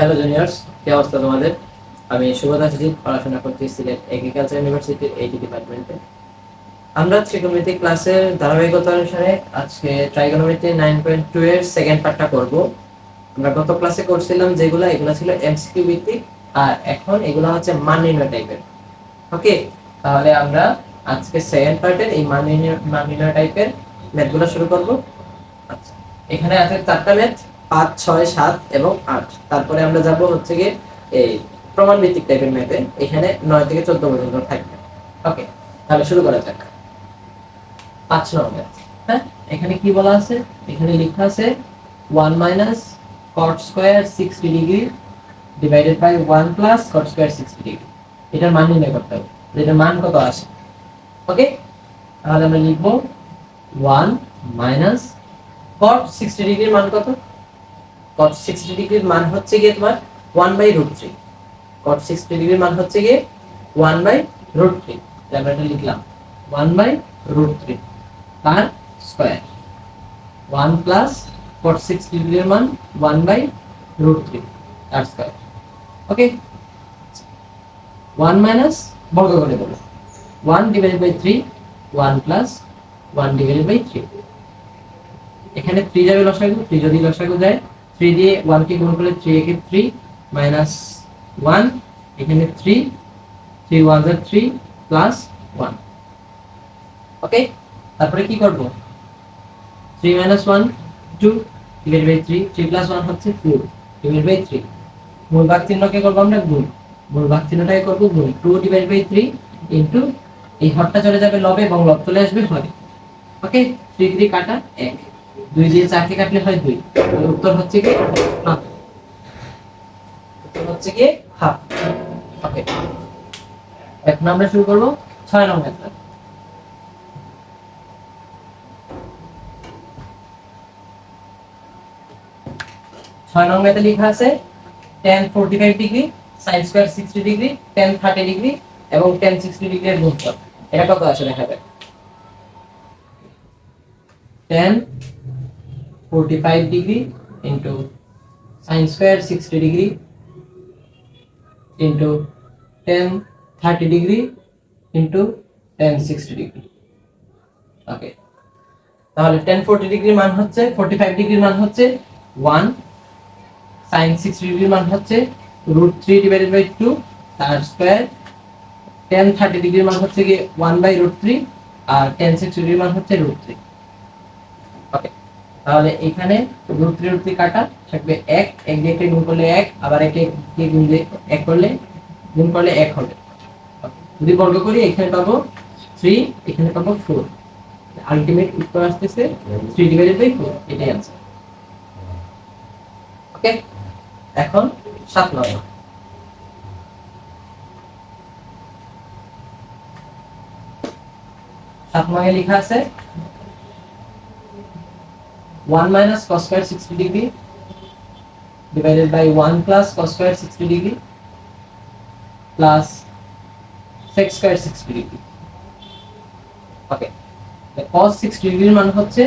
Hello juniors, কি অবস্থা তোমাদের? আমি সুবোধ আসিফ, পড়াশোনা করছি সিলেট এগ্রিকালচার ইউনিভার্সিটির এইটি ডিপার্টমেন্টে। আমরা ত্রিকোণমিতি ক্লাসের ধারাবাহিকতা অনুসারে আজকে ট্রাইগোনোমেট্রি 9.2 এর সেকেন্ড পার্টটা করব। আমরা গত ক্লাসে করছিলাম এগুলো ছিল এমসিকিউ ভিত্তিক, আর এখন এগুলো হচ্ছে মান নির্ণয় টাইপের। ওকে, তাহলে আমরা আজকে সেকেন্ড পার্টের এই মান নির্ণয় টাইপের ম্যাথগুলো শুরু করব। আচ্ছা, এখানে আছে 4টা ম্যাথ, 5, 6, 7 এবং 8। তারপরে আমরা যাব হচ্ছে গিয়ে এই প্রমাণ ভিত্তিক টাইপের ম্যাথে, এখানে 9 থেকে 14 পর্যন্ত থাকবে। ওকে, তাহলে শুরু করা যাক। 5 নম্বর ম্যাথ। হ্যাঁ, এখানে কি বলা আছে? এখানে লেখা আছে 1 minus cot square 60 degree divided by 1 plus cot square 60 degree. এটার মান নির্ণয় করতে হবে, এটার মান কত আসে। ওকে, তাহলে আমরা লিখব 1 মাইনাস cot 60 ডিগ্রির মান কত? cot 60 ডিগ্রির মান হচ্ছে গিয়ে তোমার 1/√3। cot 60 ডিগ্রির মান হচ্ছে গিয়ে 1/√3। আমরা এটা লিখলাম 1/√3 তার স্কয়ার। 1 প্লাস cot 60 ডিগ্রির মান 1/√3 তার স্কয়ার। ওকে, 1 মাইনাস বর্গ করে দেব, 1 divided by 3, 1 plus 1 divided by 3। এখানে 3 যাবে লসাগু, 3 যদি লসাগু যায় 3 দিয়ে 1 কে গুণ করলে 3 একে 3 মাইনাস 1, এখানে 3 3 1 are 3 প্লাস 1। ওকে, তারপরে কি করব? 3 minus 1 2 ডিভাইডেড বাই 3, 3 plus 1 হচ্ছে 4 ডিভাইডেড বাই 3। মূল ভাগ চিহ্নকে করব আমরা গুণ, মূল ভাগ চিহ্নটাকে করব গুণ। 2 ডিভাইডেড বাই 3 ইনটু এই হরটা চলে যাবে লবে এবং লব চলে আসবে হরে। ওকে, 3 3 কাটা 1, 2 দিয়ে 4 কে কাটলে হয় 2। তাহলে উত্তর হচ্ছে কি হাফ। উত্তর হচ্ছে কি হাফ। ওকে, এখন আমরা শুরু করব 6 নং ম্যাথ। 6 নং ম্যাথে লেখা আছে tan 45 degree sin square 60 degree tan 30 degree এবং tan 60 ডিগ্রি এর গুণফল। এটা কত আসে দেখা যাক। tan 45 degree into sin square 60 degree into tan 30 degree into tan 60 degree. Okay, তাহলে tan 40 ডিগ্রির মান হচ্ছে 45 ডিগ্রির মান হচ্ছে 1, sin 60 ডিগ্রির মান হচ্ছে √3 ডিভাইডেড বাই 2 তার স্কয়ার। tan 30 ডিগ্রির মান হচ্ছে কি 1/√3 আর tan 60 ডিগ্রির মান হচ্ছে √3। ওকে, তাহলে এখানে √3 কাটা থাকবে 1, 1 দিয়ে গুণ করলে 1, আবার 1 দিয়ে গুণ দিয়ে 1 করলে গুণ করলে 1 হবে। যদি বর্গ করি এখানে পাবো 3, এখানে পাবো 4। আলটিমেট উত্তর আসছে 3 ডিভাইডেড বাই 4, এটাই आंसर। ওকে, এখন 7 নম্বর। 7 নম্বরে লেখা আছে 1 minus cos square 60 degree divided by 1 plus cos square 60 degree plus sec square 60 degree. Okay, the cos 60 degree মান হচ্ছে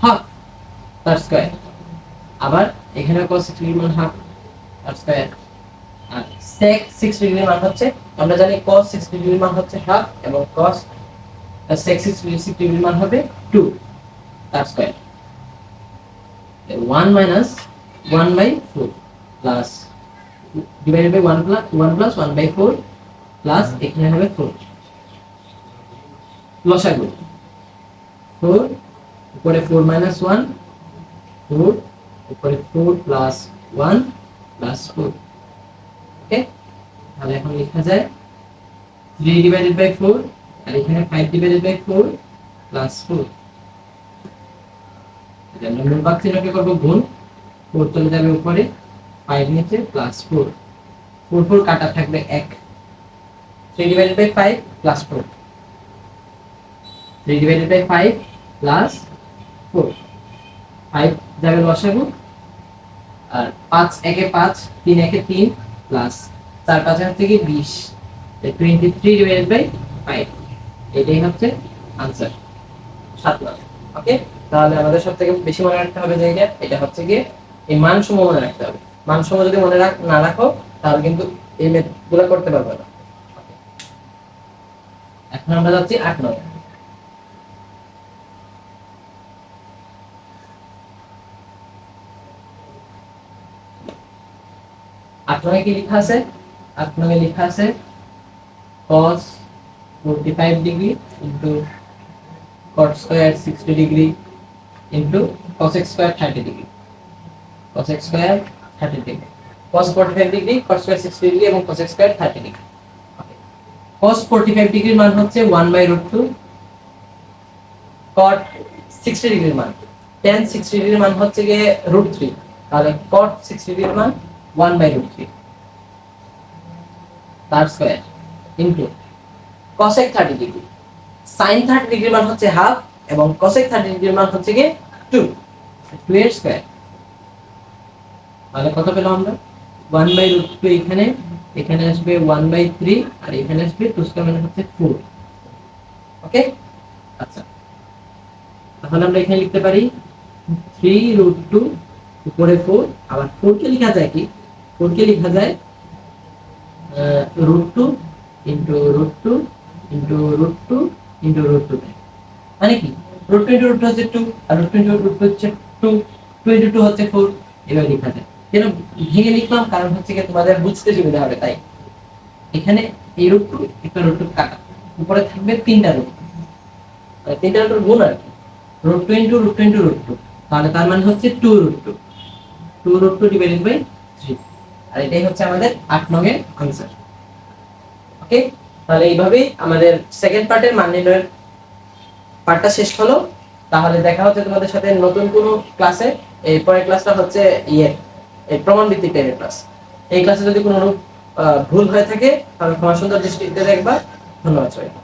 হাফ তার স্কয়ার, আবার এখানে cos 60 degree মান হাফ তার স্কয়ার, আর sec 60 degree মান হচ্ছে, আমরা জানি cos 60 degree মান হচ্ছে হাফ এবং cos sec 60 degree মান হবে 2 তার square. 1 minus 1/4 plus divided by 1 plus 1/4 plus এখানে হবে 4 লসাগু 4 উপরে 4 minus 1 4 উপরে 4 plus 1 plus 4। ওকে, তাহলে এখন লেখা যায় 3 divided by 4 আর এখানে 5 divided by 4 plus 4। আমরা মূল ভাগ চিহ্নকে করব গুণ, 4 চলে যাবে উপরে 5 নিচে প্লাস 4, 4 4 কাটা থাকবে 1, 3 divided by 5 plus 4, 3 divided by 5 plus 4, 5 যাবে লসাগু, আর 5 একে 5 3 একে 3 প্লাস 4 5 এর থেকে 20, 23 ডিভাইডেড বাই 5। এটাই হচ্ছে आंसर 7 নম্বর। ওকে, তাহলে আমাদের সবথেকে বেশি মনে রাখতে হবে যে এটা হচ্ছে কি এই মান সমূহ মনে রাখতে হবে। মানসমূহ যদি না রাখো তাহলে কিন্তু এই মেথডগুলো করতে পারবে না। এখন আমরা যাচ্ছি 8 নম্বরে। 8 নম্বরে কি লেখা আছে? 8 নম্বরে লেখা আছে cos 45 degree into cot square 60 degree into cosec square 30 degree. cosec square 30 degree, cos 45 degree, cot square 60 degree এবং cosec স্কয়ার 30 ডিগ্রি। cos 45 ডিগ্রির মান হচ্ছে 1/√2, cot 60 ডিগ্রির মান, tan 60 ডিগ্রির মান হচ্ছে গিয়ে √3, তাহলে cot 60 ডিগ্রির মান 1/√3 তার square into cosec 30 degree, sin 30 ডিগ্রির মান হচ্ছে হাফ এবং cosec 30 ডিগ্রির মান হচ্ছে গিয়ে 2 এর স্কয়ার। তাহলে কত পেলাম আমরা? 1/√2 এখানে, এখানে আসবে 1/3 আর এখানে আসবে 2 স্কয়ার মানে হচ্ছে 4। ওকে, আচ্ছা, তাহলে আমরা এখানে লিখতে পারি 3√2 উপরে 4, আবার 4 কে লেখা যায় কি? 4 কে লেখা যায় √2 ইনটু √2 ইনটু √2 ইনটু √2, মানে কি √2 ইনটু √2 হচ্ছে 2 আর √2 ইনটু √2 হচ্ছে 2, 2 ইনটু 2 হচ্ছে 4। এভাবে লেখা যায়। কেন ভেঙে লিখলাম? কারণ হচ্ছে কি তোমাদের বুঝতে সুবিধা হবে তাই। এখানে এই √2 একটা √2 কাটা, উপরে থাকবে 3টা √2, মানে 3টা √2 গুণ আর কি, √2 ইনটু √2 ইনটু √2, তাহলে তার মানে হচ্ছে 2√2, 2√2 ডিভাইডেড বাই 3। আর এটাই হচ্ছে আমাদের 8 নং এর आंसर। ওকে, তাহলে এইভাবেই আমাদের সেকেন্ড পার্টের মান নির্ণয়ের পার্টটা শেষ হলো। তাহলে দেখা হচ্ছে তোমাদের সাথে নতুন কোনো ক্লাসে। এই পরের ক্লাসটা হচ্ছে এই প্রমাণ ভিত্তিক টাইপের ক্লাস। এই ক্লাসে যদি কোনো ভুল হয়ে থাকে তাহলে ক্ষমা সুন্দর দৃষ্টিতে দেখবা। ধন্যবাদ সবাইকে।